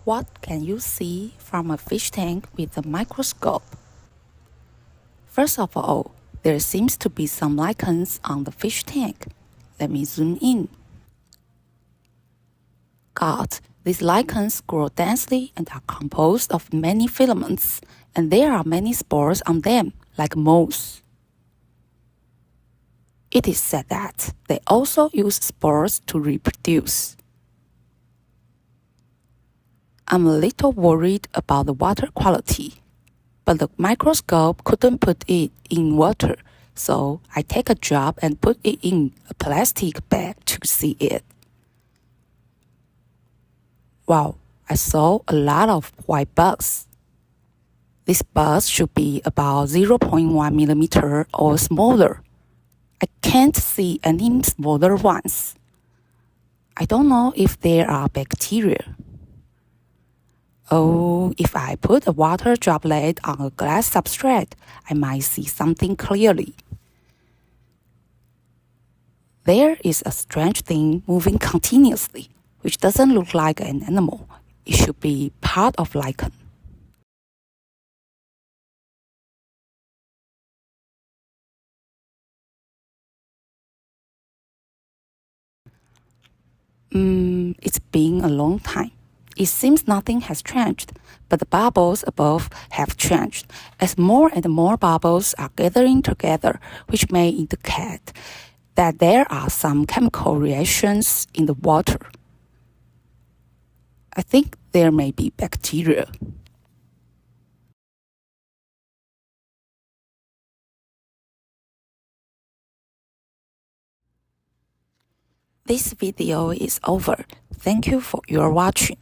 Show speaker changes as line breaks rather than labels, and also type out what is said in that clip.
What can you see from a fish tank with a microscope? First of all, there seems to be some lichens on the fish tank. Let me zoom in. God, these lichens grow densely and are composed of many filaments, and there are many spores on them, like moss. It is said that they also use spores to reproduce. I'm a little worried about the water quality, but the microscope couldn't put it in water, so I take a drop and put it in a plastic bag to see it. Wow, I saw a lot of white bugs. These bugs should be about 0.1 millimeter or smaller. I can't see any smaller ones. I don't know if there are bacteria. Oh, if I put a water droplet on a glass substrate, I might see something clearly. There is a strange thing moving continuously, which doesn't look like an animal. It should be part of lichen. It's been a long time. It seems nothing has changed, but the bubbles above have changed, as more and more bubbles are gathering together, which may indicate that there are some chemical reactions in the water. I think there may be bacteria. This video is over. Thank you for your watching.